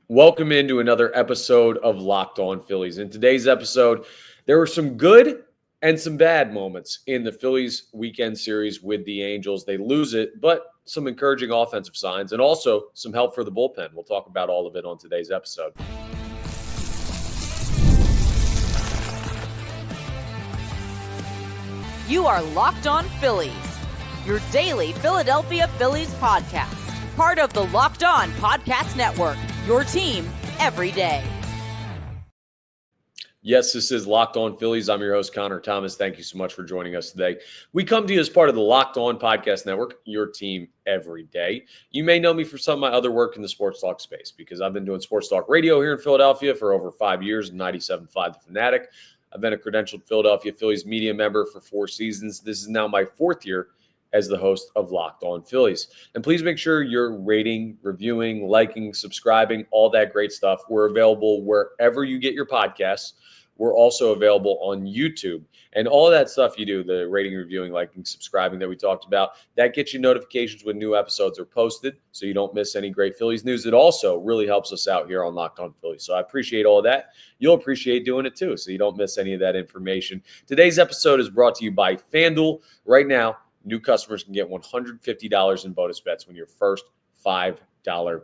Welcome into another episode of Locked On Phillies. In today's episode, there were some good and some bad moments in the Phillies weekend series with the Angels. They lose it, but some encouraging offensive signs and also some help for the bullpen. We'll talk about all of it on today's episode. You are Locked On Phillies, your daily Philadelphia Phillies podcast. Part of the Locked On Podcast Network, your team every day. Yes, this is Locked On Phillies. I'm your host, Connor Thomas. Thank you so much for joining us today. We come to you as part of the Locked On Podcast Network, your team every day. You may know me for some of my other work in the sports talk space because I've been doing sports talk radio here in Philadelphia for over 5 years, 97.5 The Fanatic. I've been a credentialed Philadelphia Phillies media member for 4 seasons. This is now my 4th year as the host of Locked On Phillies. And please make sure you're rating, reviewing, liking, subscribing, all that great stuff. We're available wherever you get your podcasts. We're also available on YouTube. And all that stuff you do, the rating, reviewing, liking, subscribing that we talked about, that gets you notifications when new episodes are posted so you don't miss any great Phillies news. It also really helps us out here on Locked On Phillies. So I appreciate all of that. You'll appreciate doing it too so you don't miss any of that information. Today's episode is brought to you by FanDuel. Right now, new customers can get $150 in bonus bets when your first $5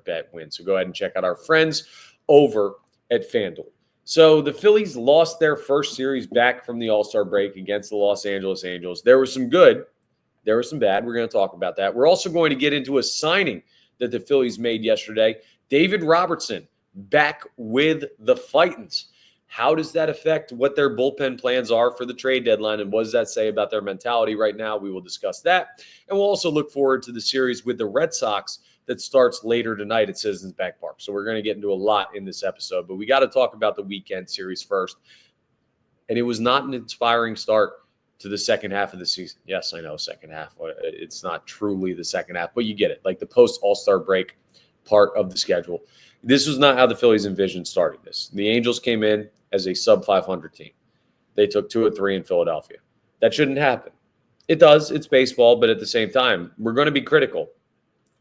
bet wins. So go ahead and check out our friends over at FanDuel. So the Phillies lost their first series back from the All-Star break against the Los Angeles Angels. There was some good. There was some bad. We're going to talk about that. We're also going to get into a signing that the Phillies made yesterday. David Robertson back with the Fightins. How does that affect what their bullpen plans are for the trade deadline? And what does that say about their mentality right now? We will discuss that. And we'll also look forward to the series with the Red Sox that starts later tonight at Citizens Bank Park. So we're going to get into a lot in this episode. But we got to talk about the weekend series first. And it was not an inspiring start to the second half of the season. Yes, I know, second half. It's not truly the second half, but you get it. Like the post-All-Star break part of the schedule. This was not how the Phillies envisioned starting this. The Angels came in as a sub-500 team. They took 2 of 3 in Philadelphia. That shouldn't happen. It does. It's baseball, but at the same time, we're going to be critical.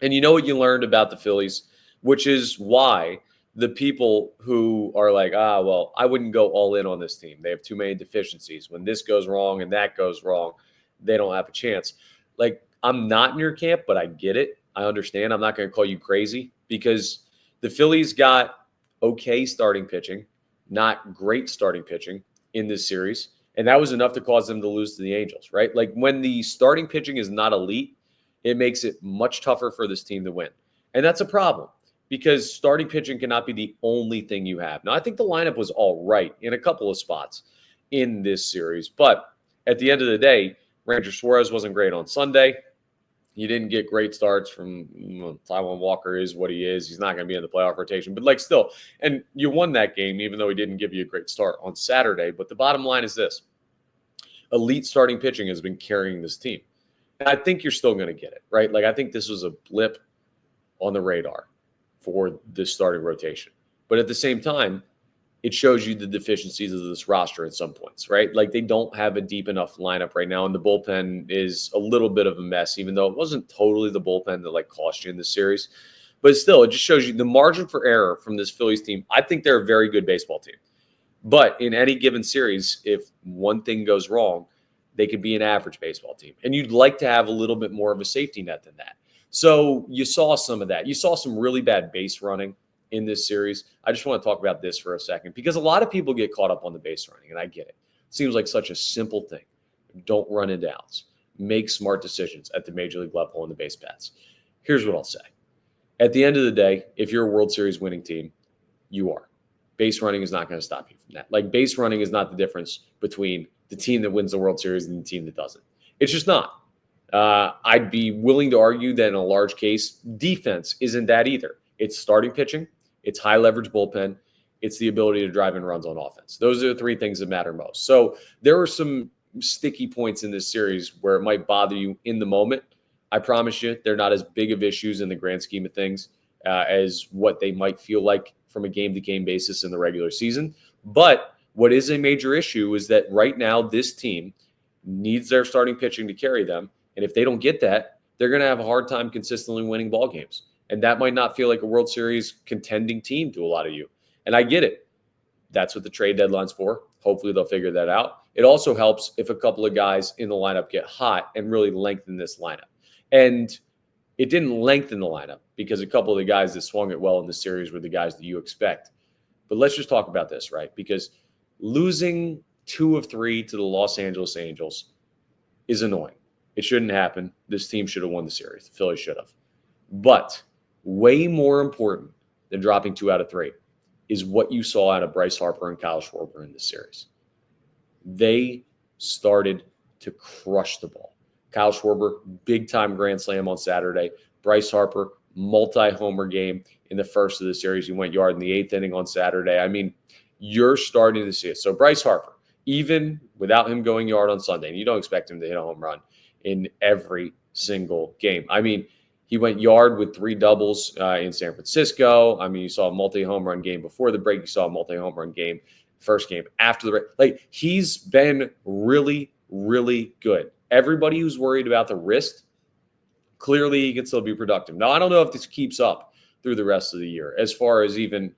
And you know what you learned about the Phillies, which is why the people who are like, well, I wouldn't go all in on this team. They have too many deficiencies. When this goes wrong and that goes wrong, they don't have a chance. Like, I'm not in your camp, but I get it. I understand. I'm not going to call you crazy because the Phillies got okay starting pitching, not great starting pitching in this series. And that was enough to cause them to lose to the Angels, right? Like when the starting pitching is not elite, it makes it much tougher for this team to win. And that's a problem because starting pitching cannot be the only thing you have. Now, I think the lineup was all right in a couple of spots in this series. But at the end of the day, Ranger Suarez wasn't great on Sunday. You didn't get great starts from Taijuan Walker is what he is. He's not going to be in the playoff rotation. But, like, still, and you won that game even though he didn't give you a great start on Saturday. But the bottom line is this. Elite starting pitching has been carrying this team. And I think you're still going to get it, right? Like, I think this was a blip on the radar for this starting rotation. But at the same time, it shows you the deficiencies of this roster at some points, right? Like they don't have a deep enough lineup right now, and the bullpen is a little bit of a mess, even though it wasn't totally the bullpen that like cost you in this series. But still, it just shows you the margin for error from this Phillies team. I think they're a very good baseball team. But in any given series, if one thing goes wrong, they could be an average baseball team. And you'd like to have a little bit more of a safety net than that. So you saw some of that. You saw some really bad base running in this series. I just want to talk about this for a second because a lot of people get caught up on the base running, and I get it. It seems like such a simple thing. Don't run into outs. Make smart decisions at the major league level on the base paths. Here's what I'll say. At the end of the day, if you're a World Series winning team, you are. Base running is not going to stop you from that. Like base running is not the difference between the team that wins the World Series and the team that doesn't. It's just not. I'd be willing to argue that in a large case, defense isn't that either. It's starting pitching. It's high leverage bullpen. It's the ability to drive in runs on offense. Those are the 3 things that matter most. So there are some sticky points in this series where it might bother you in the moment. I promise you, they're not as big of issues in the grand scheme of things as what they might feel like from a game-to-game basis in the regular season. But what is a major issue is that right now this team needs their starting pitching to carry them. And if they don't get that, they're going to have a hard time consistently winning ball games. And that might not feel like a World Series contending team to a lot of you. And I get it. That's what the trade deadline's for. Hopefully they'll figure that out. It also helps if a couple of guys in the lineup get hot and really lengthen this lineup. And it didn't lengthen the lineup because a couple of the guys that swung it well in the series were the guys that you expect. But let's just talk about this, right? Because losing 2 of 3 to the Los Angeles Angels is annoying. It shouldn't happen. This team should have won the series. The Phillies should have. But way more important than dropping 2 out of 3 is what you saw out of Bryce Harper and Kyle Schwarber in this series. They started to crush the ball. Kyle Schwarber, big-time grand slam on Saturday. Bryce Harper, multi-homer game in the first of the series. He went yard in the 8th inning on Saturday. I mean, you're starting to see it. So Bryce Harper, even without him going yard on Sunday, and you don't expect him to hit a home run in every single game. I mean, he went yard with 3 doubles in San Francisco. I mean, you saw a multi-home run game before the break. You saw a multi-home run game first game after the break. Like, he's been really, really good. Everybody who's worried about the wrist, clearly he can still be productive. Now, I don't know if this keeps up through the rest of the year as far as even,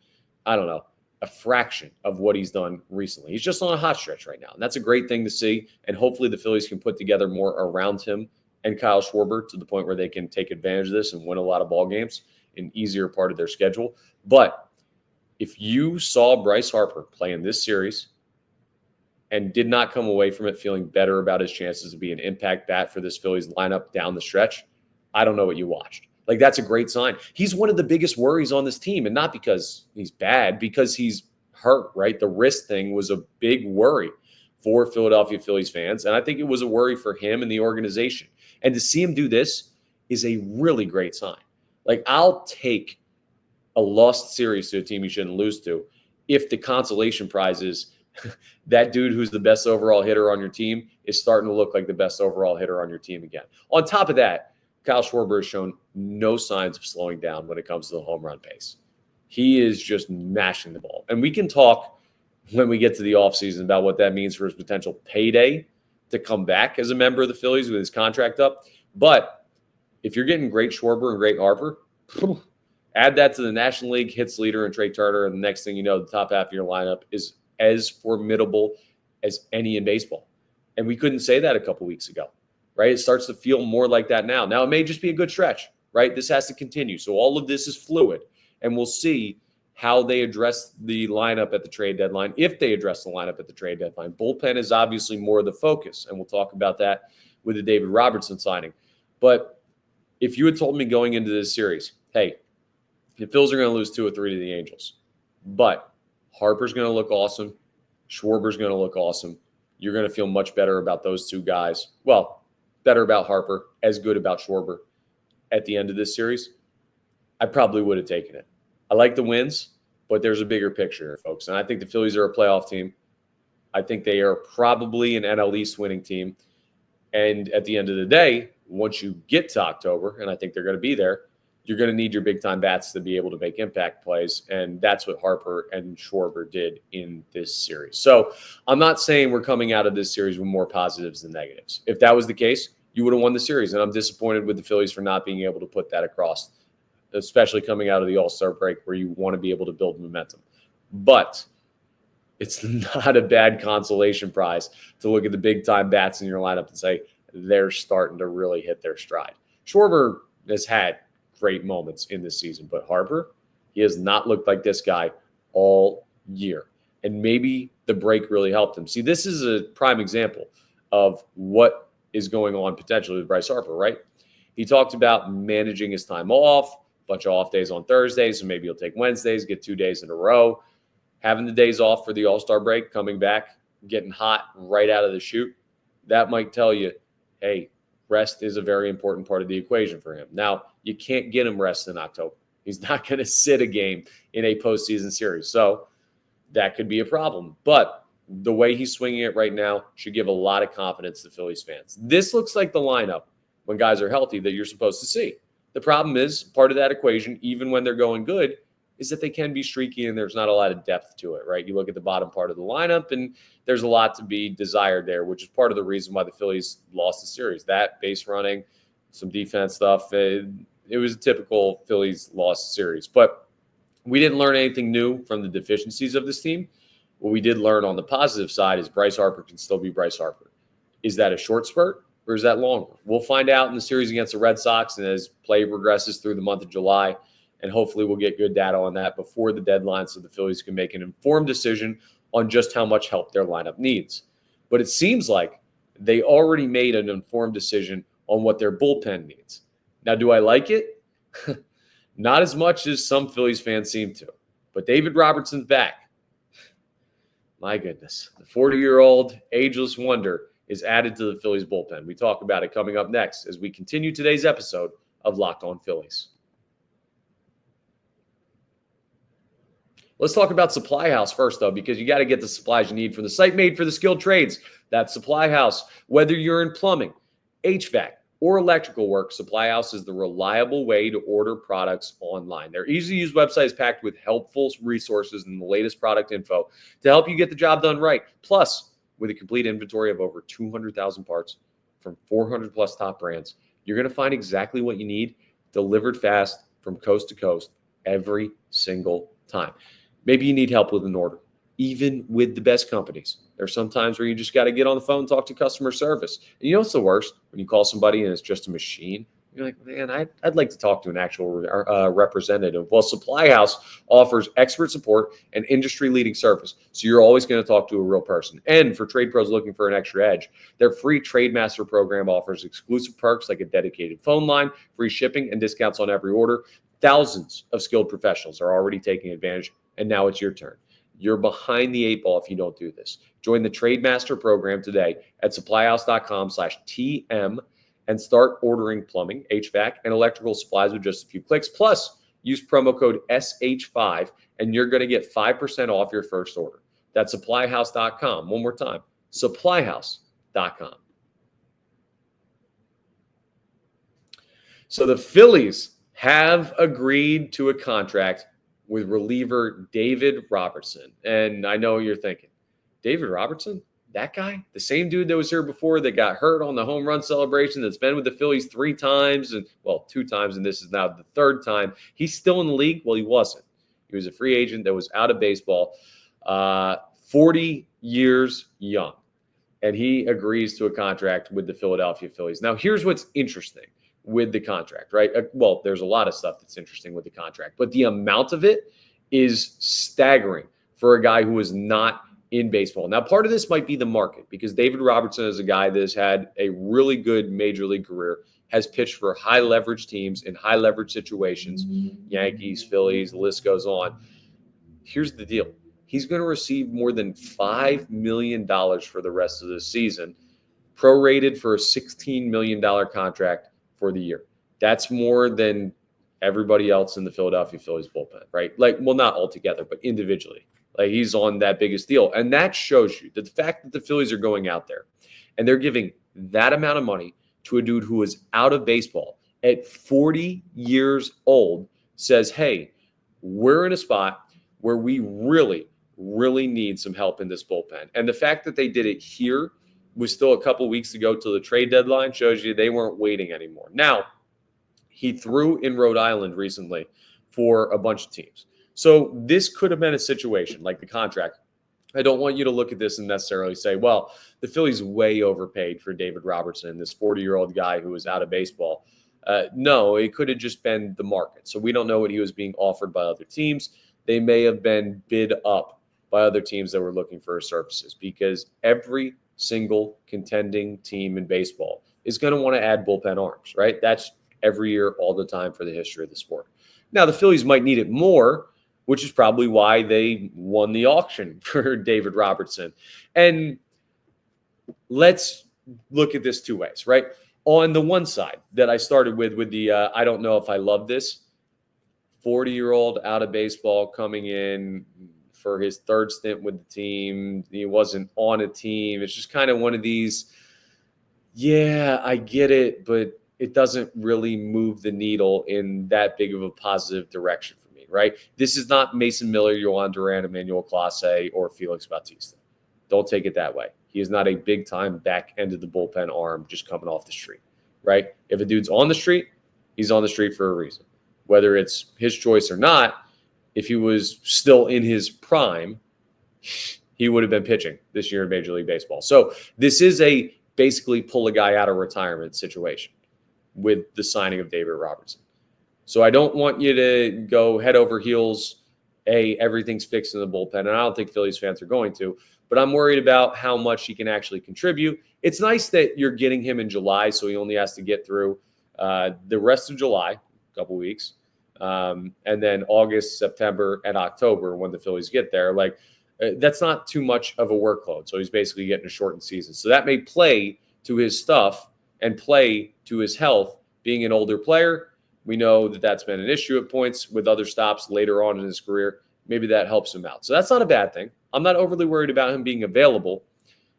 I don't know, a fraction of what he's done recently. He's just on a hot stretch right now. And that's a great thing to see. And hopefully the Phillies can put together more around him and Kyle Schwarber to the point where they can take advantage of this and win a lot of ball games, an easier part of their schedule. But if you saw Bryce Harper play in this series and did not come away from it feeling better about his chances to be an impact bat for this Phillies lineup down the stretch, I don't know what you watched. Like, that's a great sign. He's one of the biggest worries on this team, and not because he's bad, because he's hurt, right? The wrist thing was a big worry for Philadelphia Phillies fans, and I think it was a worry for him and the organization. And to see him do this is a really great sign. Like, I'll take a lost series to a team you shouldn't lose to if the consolation prize is that dude who's the best overall hitter on your team is starting to look like the best overall hitter on your team again. On top of that, Kyle Schwarber has shown no signs of slowing down when it comes to the home run pace. He is just mashing the ball. And we can talk when we get to the offseason about what that means for his potential payday to come back as a member of the Phillies with his contract up. But if you're getting great Schwarber and great Harper, add that to the National League hits leader and Trey Turner, and the next thing you know, the top half of your lineup is as formidable as any in baseball. And we couldn't say that a couple weeks ago, right? It starts to feel more like that now. Now, it may just be a good stretch, right? This has to continue. So all of this is fluid, and we'll see how they address the lineup at the trade deadline, if they address the lineup at the trade deadline. Bullpen is obviously more of the focus, and we'll talk about that with the David Robertson signing. But if you had told me going into this series, hey, the Phils are going to lose 2 or 3 to the Angels, but Harper's going to look awesome, Schwarber's going to look awesome, you're going to feel much better about those 2 guys. Well, better about Harper, as good about Schwarber at the end of this series, I probably would have taken it. I like the wins, but there's a bigger picture here, folks. And I think the Phillies are a playoff team. I think they are probably an NL East winning team. And at the end of the day, once you get to October, and I think they're going to be there, you're going to need your big-time bats to be able to make impact plays, and that's what Harper and Schwarber did in this series. So I'm not saying we're coming out of this series with more positives than negatives. If that was the case, you would have won the series, and I'm disappointed with the Phillies for not being able to put that across, especially coming out of the All-Star break where you want to be able to build momentum. But it's not a bad consolation prize to look at the big-time bats in your lineup and say they're starting to really hit their stride. Schwarber has had great moments in this season, but Harper, he has not looked like this guy all year. And maybe the break really helped him. See, this is a prime example of what is going on potentially with Bryce Harper, right? He talked about managing his time off, bunch of off days on Thursdays, so maybe he'll take Wednesdays, get 2 days in a row. Having the days off for the All-Star break, coming back, getting hot right out of the chute, that might tell you, hey, rest is a very important part of the equation for him. Now, you can't get him rest in October. He's not going to sit a game in a postseason series. So that could be a problem. But the way he's swinging it right now should give a lot of confidence to Phillies fans. This looks like the lineup when guys are healthy that you're supposed to see. The problem is, part of that equation, even when they're going good, is that they can be streaky and there's not a lot of depth to it, right? You look at the bottom part of the lineup and there's a lot to be desired there, which is part of the reason why the Phillies lost the series. That, base running, some defense stuff. it was a typical Phillies lost series. But we didn't learn anything new from the deficiencies of this team. What we did learn on the positive side is Bryce Harper can still be Bryce Harper. Is that a short spurt or is that longer? We'll find out in the series against the Red Sox and as play progresses through the month of July. And hopefully we'll get good data on that before the deadline so the Phillies can make an informed decision on just how much help their lineup needs. But it seems like they already made an informed decision on what their bullpen needs. Now, do I like it? Not as much as some Phillies fans seem to. But David Robertson's back. My goodness. The 40-year-old ageless wonder is added to the Phillies bullpen. We talk about it coming up next as we continue today's episode of Locked On Phillies. Let's talk about Supply House first, though, because you got to get the supplies you need from the site made for the skilled trades. That's Supply House. Whether you're in plumbing, HVAC, or electrical work, Supply House is the reliable way to order products online. Their easy-to-use website is packed with helpful resources and the latest product info to help you get the job done right. Plus, with a complete inventory of over 200,000 parts from 400-plus top brands, you're going to find exactly what you need delivered fast from coast to coast every single time. Maybe you need help with an order, even with the best companies. There's some times where you just got to get on the phone and talk to customer service. And you know what's the worst? When you call somebody and it's just a machine. You're like, man, I'd like to talk to an actual representative. Well, Supply House offers expert support and industry-leading service, so you're always going to talk to a real person. And for trade pros looking for an extra edge, their free Trade Master program offers exclusive perks like a dedicated phone line, free shipping, and discounts on every order. Thousands of skilled professionals are already taking advantage, and now it's your turn. You're behind the eight ball if you don't do this. Join the Trade Master program today at supplyhouse.com/TM and start ordering plumbing, HVAC, and electrical supplies with just a few clicks. Plus, use promo code SH5 and you're going to get 5% off your first order. That's supplyhouse.com. One more time, supplyhouse.com. So the Phillies have agreed to a contract with reliever David Robertson. And I know you're thinking, David Robertson? That guy? The same dude that was here before that got hurt on the home run celebration that's been with the Phillies 3 times, and well, 2 times, and this is now the 3rd time. He's still in the league? Well, he wasn't. He was a free agent that was out of baseball, 40 years young. And he agrees to a contract with the Philadelphia Phillies. Now, here's what's interesting with the contract, right? Well, there's a lot of stuff that's interesting with the contract, but the amount of it is staggering for a guy who is not in baseball. Now, part of this might be the market because David Robertson is a guy that has had a really good major league career, has pitched for high leverage teams in high leverage situations, Yankees, Phillies, the list goes on. Here's the deal. He's going to receive more than $5 million for the rest of the season, prorated for a $16 million contract for the year. That's more than everybody else in the Philadelphia Phillies bullpen, right? Like, well, not altogether, but individually. Like, he's on that biggest deal. And that shows you that the fact that the Phillies are going out there and they're giving that amount of money to a dude who is out of baseball at 40 years old says, hey, we're in a spot where we really, really need some help in this bullpen. And the fact that they did it here was still a couple weeks to go till the trade deadline shows you they weren't waiting anymore. Now, he threw in Rhode Island recently for a bunch of teams. So this could have been a situation like the contract. I don't want you to look at this and necessarily say, well, the Phillies way overpaid for David Robertson, this 40-year-old guy who was out of baseball. No, it could have just been the market. So we don't know what he was being offered by other teams. They may have been bid up by other teams that were looking for his services because every single contending team in baseball is going to want to add bullpen arms, right? That's every year, all the time for the history of the sport. Now, the Phillies might need it more, which is probably why they won the auction for David Robertson. And let's look at this 2 ways, right? On the one side that I started with the I don't know if I love this, 40-year-old out of baseball coming in for his 3rd stint with the team. He wasn't on a team. It's just kind of one of these, yeah, I get it, but it doesn't really move the needle in that big of a positive direction for me, right? This is not Mason Miller, Yohan Duran, Emmanuel Clase, or Felix Bautista. Don't take it that way. He is not a big-time back end of the bullpen arm just coming off the street, right? If a dude's on the street, He's on the street for a reason. Whether it's his choice or not, if he was still in his prime, he would have been pitching this year in Major League Baseball. So this is a basically pull a guy out of retirement situation with the signing of David Robertson. So I don't want you to go head over heels, everything's fixed in the bullpen. And I don't think Phillies fans are going to, but I'm worried about how much he can actually contribute. It's nice that you're getting him in July, so he only has to get through the rest of July, a couple weeks, and then August, September, and October when the Phillies get there. That's not too much of a workload. So he's basically getting a shortened season. So that may play to his stuff and play to his health. Being an older player, we know that that's been an issue at points with other stops later on in his career. Maybe that helps him out. So that's not a bad thing. I'm not overly worried about him being available.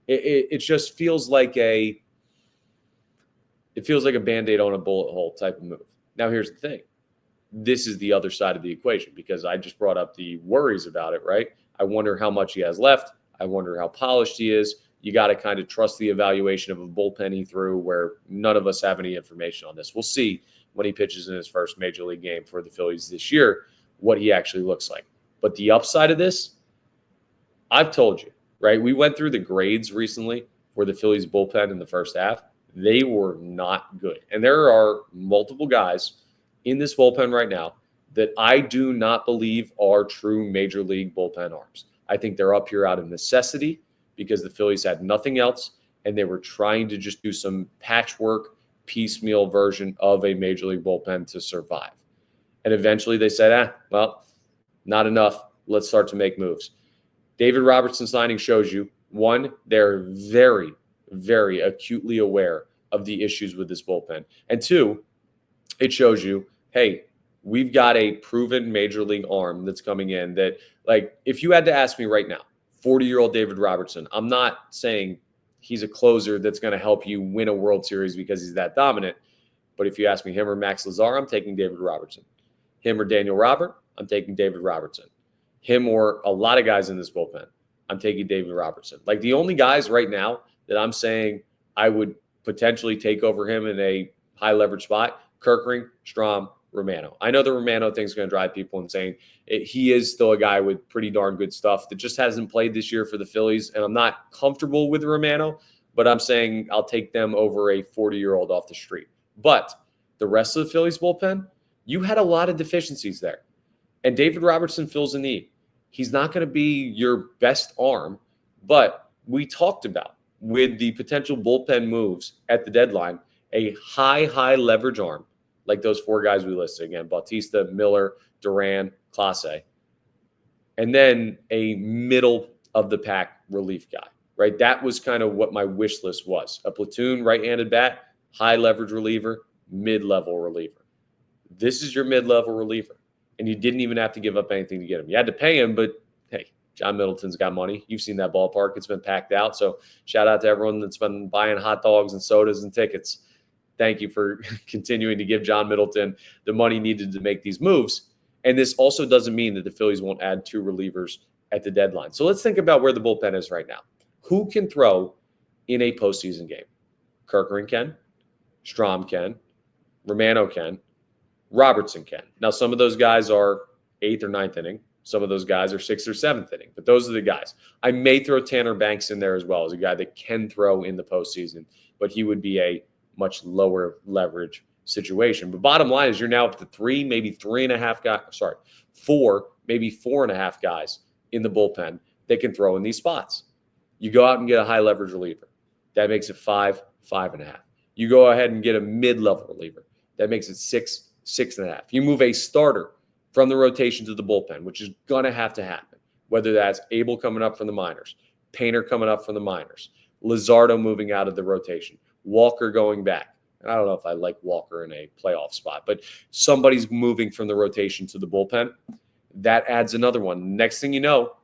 It just feels like a Band-Aid on a bullet hole type of move. Now, here's the thing. This is the other side of the equation because I just brought up the worries about it, right? I wonder how much he has left. I wonder how polished he is. You got to kind of trust the evaluation of a bullpen he threw where none of us have any information on this. We'll see when he pitches in his first Major League game for the Phillies this year what he actually looks like. But the upside of this, I've told you, right? We went through the grades recently for the Phillies bullpen in the first half. They were not good. And there are multiple guys in this bullpen right now that I do not believe are true Major League bullpen arms. I think they're up here out of necessity because the Phillies had nothing else and they were trying to just do some patchwork, piecemeal version of a Major League bullpen to survive. And eventually they said, well, not enough. Let's start to make moves. David Robertson signing shows you, one, they're very, very acutely aware of the issues with this bullpen. And two, it shows you, hey, we've got a proven Major League arm that's coming in that, if you had to ask me right now, 40-year-old David Robertson, I'm not saying he's a closer that's going to help you win a World Series because he's that dominant. But if you ask me him or Max Lazar, I'm taking David Robertson. Him or Daniel Robert, I'm taking David Robertson. Him or a lot of guys in this bullpen, I'm taking David Robertson. The only guys right now that I'm saying I would potentially take over him in a high leverage spot, Kerkering, Strahm, Romano. I know the Romano thing's going to drive people insane. He is still a guy with pretty darn good stuff that just hasn't played this year for the Phillies, and I'm not comfortable with Romano, but I'm saying I'll take them over a 40-year-old off the street. But the rest of the Phillies bullpen, you had a lot of deficiencies there, and David Robertson fills a need. He's not going to be your best arm, but we talked about with the potential bullpen moves at the deadline, a high leverage arm, like those four guys we listed again, Bautista, Miller, Duran, Clase, and then a middle of the pack relief guy, right? That was kind of what my wish list was. A platoon right-handed bat, high leverage reliever, mid-level reliever. This is your mid-level reliever, and you didn't even have to give up anything to get him. You had to pay him, but hey, John Middleton's got money. You've seen that ballpark. It's been packed out. So shout out to everyone that's been buying hot dogs and sodas and tickets. Thank you for continuing to give John Middleton the money needed to make these moves. And this also doesn't mean that the Phillies won't add two relievers at the deadline. So let's think about where the bullpen is right now. Who can throw in a postseason game? Kerkering can, Strahm can, Romano can, Robertson can. Now, some of those guys are 8th or 9th inning. Some of those guys are 6th or 7th inning. But those are the guys. I may throw Tanner Banks in there as well as a guy that can throw in the postseason, but he would be a much lower leverage situation. But bottom line is you're now up to 3, maybe 3.5 guys, 4, maybe 4.5 guys in the bullpen that can throw in these spots. You go out and get a high leverage reliever. That makes it 5, 5.5. You go ahead and get a mid-level reliever. That makes it 6, 6.5. You move a starter from the rotation to the bullpen, which is going to have to happen, whether that's Abel coming up from the minors, Painter coming up from the minors, Luzardo moving out of the rotation, Walker going back. And I don't know if I like Walker in a playoff spot, but somebody's moving from the rotation to the bullpen. That adds another one. Next thing you know,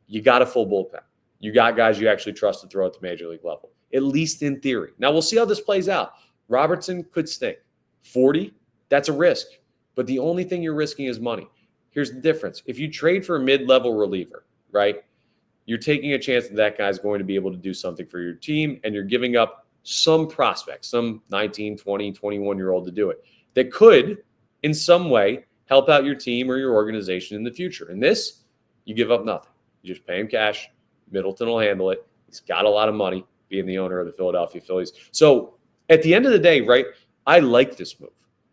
you got a full bullpen. You got guys you actually trust to throw at the major league level, at least in theory. Now, we'll see how this plays out. Robertson could stink. 40, that's a risk. But the only thing you're risking is money. Here's the difference. If you trade for a mid-level reliever, right, you're taking a chance that that guy's going to be able to do something for your team, and you're giving up some prospects, some 19, 20, 21-year-old to do it. that could, in some way, help out your team or your organization in the future. And this, you give up nothing. You just pay him cash. Middleton will handle it. He's got a lot of money being the owner of the Philadelphia Phillies. So at the end of the day, right, I like this move.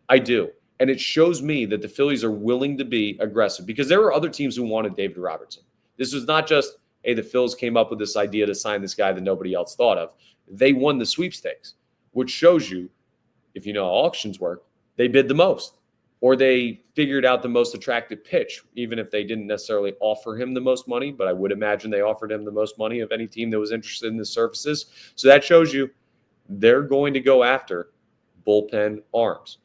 I do. And it shows me that the Phillies are willing to be aggressive because there were other teams who wanted David Robertson. This was not just, hey, the Phils came up with this idea to sign this guy that nobody else thought of. They won the sweepstakes, which shows you, if you know how auctions work, they bid the most, or they figured out the most attractive pitch, even if they didn't necessarily offer him the most money. But I would imagine they offered him the most money of any team that was interested in his services. So that shows you they're going to go after bullpen arms.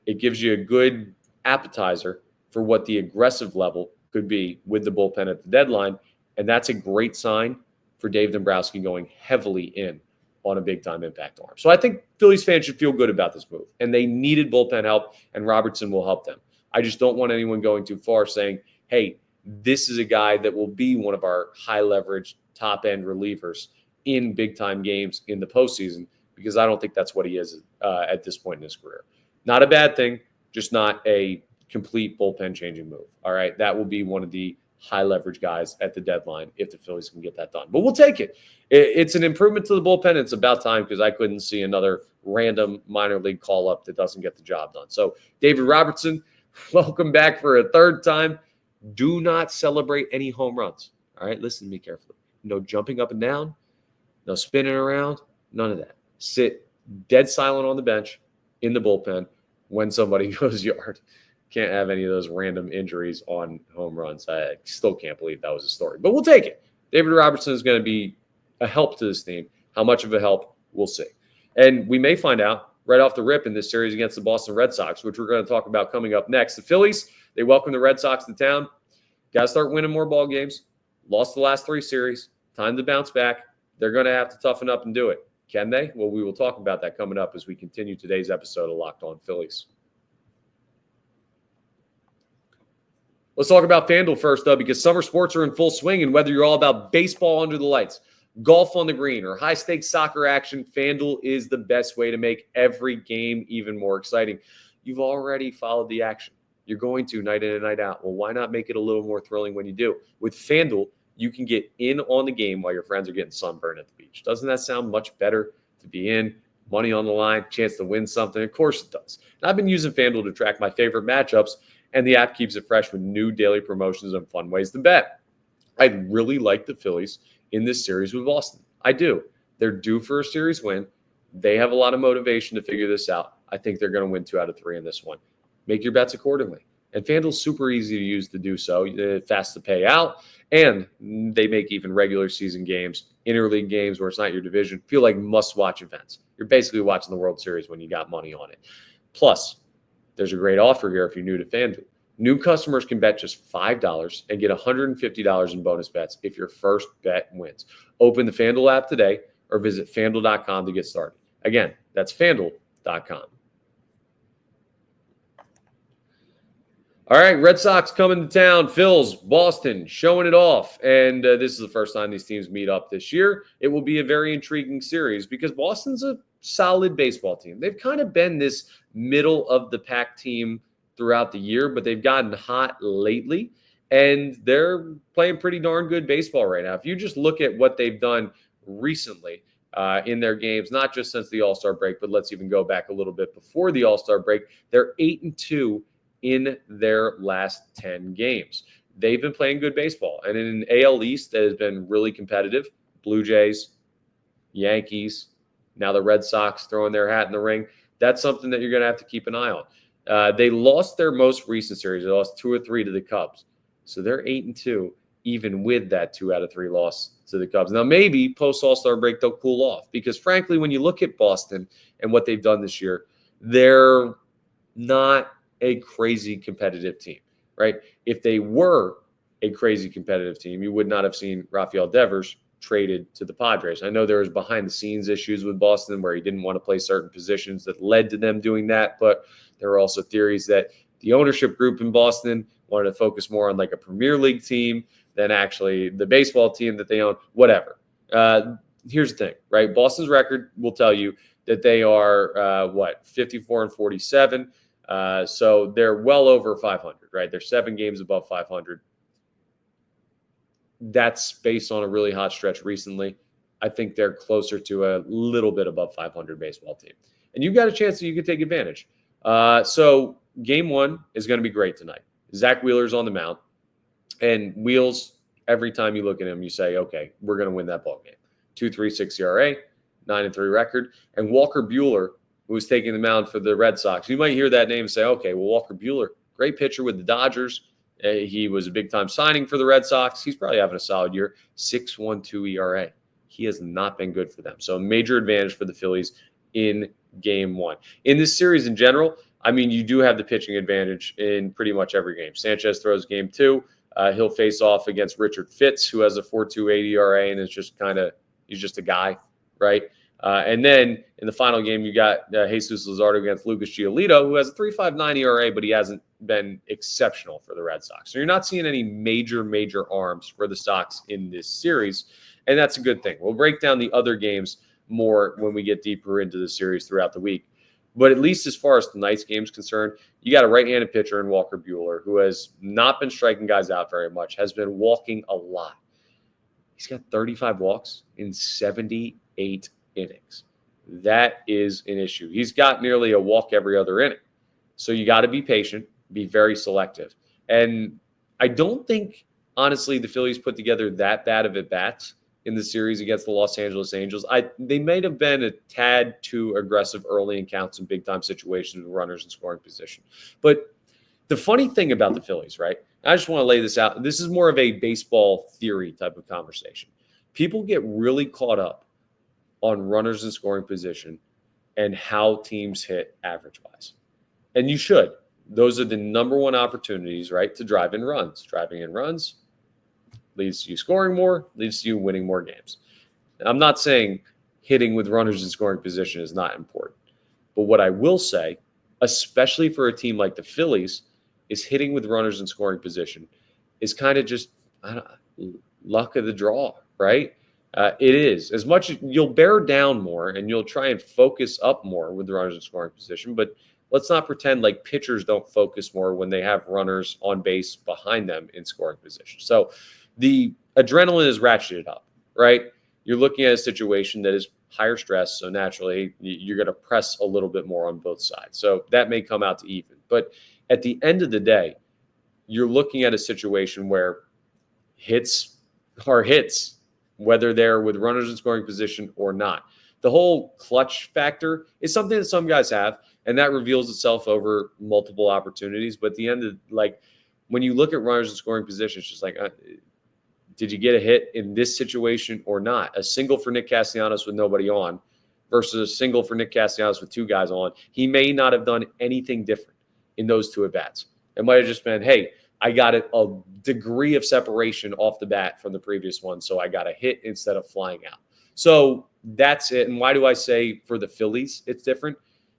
It gives you a good appetizer for what the aggressive level could be with the bullpen at the deadline. And that's a great sign for Dave Dombrowski going heavily in on a big-time impact arm. So I think Phillies fans should feel good about this move. And they needed bullpen help, and Robertson will help them. I just don't want anyone going too far saying, hey, this is a guy that will be one of our high-leverage, top-end relievers in big-time games in the postseason, because I don't think that's what he is at this point in his career. Not a bad thing, just not a complete bullpen-changing move. All right, that will be one of the high-leverage guys at the deadline if the Phillies can get that done. But we'll take it. It's an improvement to the bullpen. It's about time because I couldn't see another random minor league call-up that doesn't get the job done. So, David Robertson, welcome back for a third time. Do not celebrate any home runs. All right, listen to me carefully. No jumping up and down, no spinning around, none of that. Sit dead silent on the bench in the bullpen when somebody goes yard. Can't have any of those random injuries on home runs. I still can't believe that was a story, but we'll take it. David Robertson is going to be a help to this team. How much of a help, we'll see. And we may find out right off the rip in this series against the Boston Red Sox, which we're going to talk about coming up next. The Phillies, they welcome the Red Sox to town. Got to start winning more ball games. Lost the last 3 series. Time to bounce back. They're going to have to toughen up and do it. Can they? Well, we will talk about that coming up as we continue today's episode of Locked On Phillies. Let's talk about FanDuel first, though, because summer sports are in full swing, and whether you're all about baseball under the lights, golf on the green, or high-stakes soccer action, FanDuel is the best way to make every game even more exciting. You've already followed the action. You're going to night in and night out. Well, why not make it a little more thrilling when you do? With FanDuel, you can get in on the game while your friends are getting sunburned at the beach. Doesn't that sound much better to be in? Money on the line, chance to win something? Of course it does. And I've been using FanDuel to track my favorite matchups, and the app keeps it fresh with new daily promotions and fun ways to bet. I really like the Phillies in this series with Boston. I do. They're due for a series win. They have a lot of motivation to figure this out. I think they're going to win 2 out of 3 in this one. Make your bets accordingly. And FanDuel's super easy to use to do so. Fast to pay out. And they make even regular season games, interleague games where it's not your division, feel like must-watch events. You're basically watching the World Series when you got money on it. Plus, there's a great offer here if you're new to FanDuel. New customers can bet just $5 and get $150 in bonus bets if your first bet wins. Open the FanDuel app today or visit FanDuel.com to get started. Again, that's FanDuel.com. All right, Red Sox coming to town. Phils, Boston, showing it off. And this is the first time these teams meet up this year. It will be a very intriguing series because Boston's a solid baseball team. They've kind of been this middle-of-the-pack team throughout the year, but they've gotten hot lately, and they're playing pretty darn good baseball right now. If you just look at what they've done recently in their games, not just since the All-Star break, but let's even go back a little bit before the All-Star break, they're 8-2 in their last 10 games. They've been playing good baseball. And in an AL East that has been really competitive, Blue Jays, Yankees, now the Red Sox throwing their hat in the ring, that's something that you're going to have to keep an eye on. They lost their most recent series. They lost 2 or 3 to the Cubs. So they're 8-2, even with that 2 out of 3 loss to the Cubs. Now, maybe post-All-Star break, they'll cool off. Because, frankly, when you look at Boston and what they've done this year, they're not a crazy competitive team, right? If they were a crazy competitive team, you would not have seen Rafael Devers traded to the Padres. I know there was behind-the-scenes issues with Boston where he didn't want to play certain positions that led to them doing that, but there were also theories that the ownership group in Boston wanted to focus more on like a Premier League team than actually the baseball team that they own, whatever. Here's the thing, right? Boston's record will tell you that they are, 54-47. So they're well over 500, right? They're 7 games above 500. That's based on a really hot stretch recently. I think they're closer to a little bit above 500 baseball team. And you've got a chance that you could take advantage. So game 1 is going to be great tonight. Zach Wheeler's on the mound. And Wheels, every time you look at him, you say, okay, we're going to win that ball game. 2.36 ERA, 9-3 record. And Walker Buehler, who was taking the mound for the Red Sox. You might hear that name and say, okay, well, Walker Buehler, great pitcher with the Dodgers. He was a big-time signing for the Red Sox. He's probably having a solid year. 6.12 ERA. He has not been good for them. So a major advantage for the Phillies in game 1. In this series in general, I mean, you do have the pitching advantage in pretty much every game. Sanchez throws game 2. He'll face off against Richard Fitz, who has a 4.28 ERA, and it's just he's just a guy, right? And then in the final game, you got Jesus Luzardo against Lucas Giolito, who has a 3.59 ERA, but he hasn't been exceptional for the Red Sox. So you're not seeing any major arms for the Sox in this series, and that's a good thing. We'll break down the other games more when we get deeper into the series throughout the week. But at least as far as tonight's game is concerned, you got a right-handed pitcher in Walker Buehler who has not been striking guys out very much, has been walking a lot. He's got 35 walks in 78 innings. That is an issue. He's got nearly a walk every other inning. So you got to be patient, be very selective. And I don't think, honestly, the Phillies put together that bad of at-bats in the series against the Los Angeles Angels. They may have been a tad too aggressive early in counts in big-time situations with runners in scoring position. But the funny thing about the Phillies, right? I just want to lay this out. This is more of a baseball theory type of conversation. People get really caught up on runners in scoring position and how teams hit average-wise. And you should. Those are the number one opportunities, right, to drive in runs. Driving in runs leads to you scoring more, leads to you winning more games. And I'm not saying hitting with runners in scoring position is not important. But what I will say, especially for a team like the Phillies, is hitting with runners in scoring position is kind of just luck of the draw, right? It is. As much as you'll bear down more and you'll try and focus up more with the runners in scoring position, but let's not pretend like pitchers don't focus more when they have runners on base behind them in scoring position. So the adrenaline is ratcheted up, right? You're looking at a situation that is higher stress, so naturally you're going to press a little bit more on both sides. So that may come out to even. But at the end of the day, you're looking at a situation where hits are hits, whether they're with runners in scoring position or not. The whole clutch factor is something that some guys have, and that reveals itself over multiple opportunities. But at the end of, when you look at runners in scoring position, it's just like, did you get a hit in this situation or not? A single for Nick Castellanos with nobody on versus a single for Nick Castellanos with 2 guys on. He may not have done anything different in those 2 at-bats. It might have just been, hey, I got a degree of separation off the bat from the previous one, so I got a hit instead of flying out. So that's it. And why do I say for the Phillies it's different?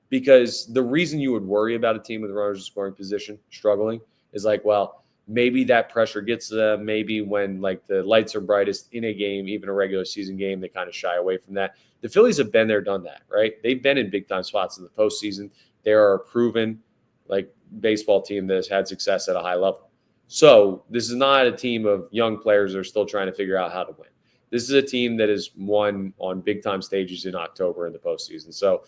Because the reason you would worry about a team with runners in scoring position struggling is well, maybe that pressure gets to them. Maybe when the lights are brightest in a game, even a regular season game, they kind of shy away from that. The Phillies have been there, done that, right? They've been in big time spots in the postseason. They are a proven baseball team that has had success at a high level. So this is not a team of young players that are still trying to figure out how to win. This is a team that has won on big time stages in October in the postseason. So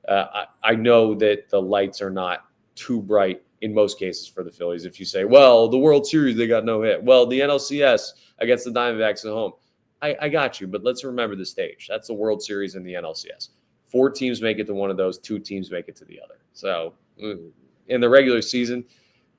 I know that the lights are not too bright in most cases for the Phillies. If you say, well, the World Series, they got no hit. Well, the NLCS against the Diamondbacks at home. I got you, but let's remember the stage. That's the World Series and the NLCS. 4 teams make it to one of those, 2 teams make it to the other. So in the regular season,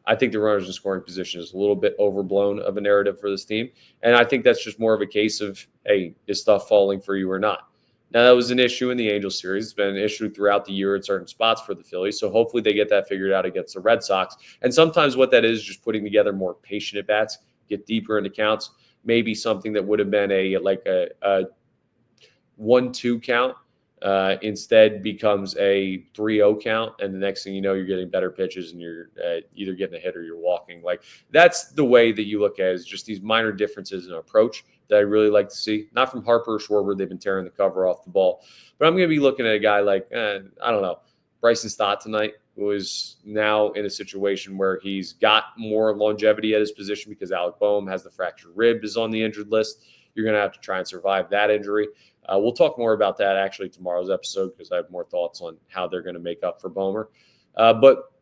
I think the runners in scoring position is a little bit overblown of a narrative for this team. And I think that's just more of a case of, hey, is stuff falling for you or not? Now, that was an issue in the Angels series. It's been an issue throughout the year at certain spots for the Phillies. So hopefully they get that figured out against the Red Sox. And sometimes what that is just putting together more patient at-bats, get deeper into counts. Maybe something that would have been a 1-2 count instead becomes a 3-0 count. And the next thing you know, you're getting better pitches and you're either getting a hit or you're walking. That's the way that you look at it, is just these minor differences in approach that I really like to see. Not from Harper or Schwarber. They've been tearing the cover off the ball. But I'm going to be looking at a guy I don't know, Bryce tonight. who is now in a situation where he's got more longevity at his position because Alec Boehm has the fractured rib, is on the injured list. You're going to have to try and survive that injury. We'll talk more about that actually tomorrow's episode because I have more thoughts on how they're going to make up for Boehmer. But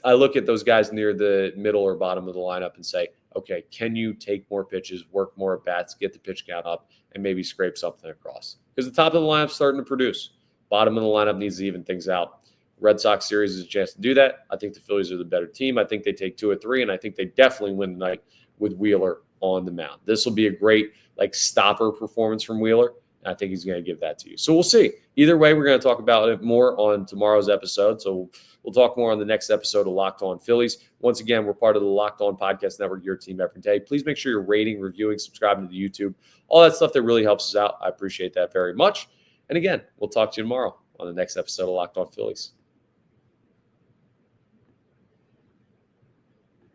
I look at those guys near the middle or bottom of the lineup and say, okay, can you take more pitches, work more at bats, get the pitch count up, and maybe scrape something across? Because the top of the lineup is starting to produce. Bottom of the lineup needs to even things out. Red Sox series is a chance to do that. I think the Phillies are the better team. I think they take 2 or 3, and I think they definitely win tonight with Wheeler on the mound. This will be a great stopper performance from Wheeler. I think he's going to give that to you. So we'll see. Either way, we're going to talk about it more on tomorrow's episode. So we'll talk more on the next episode of Locked On Phillies. Once again, we're part of the Locked On Podcast Network, your team every day. Please make sure you're rating, reviewing, subscribing to the YouTube. All that stuff that really helps us out. I appreciate that very much. And again, we'll talk to you tomorrow on the next episode of Locked On Phillies.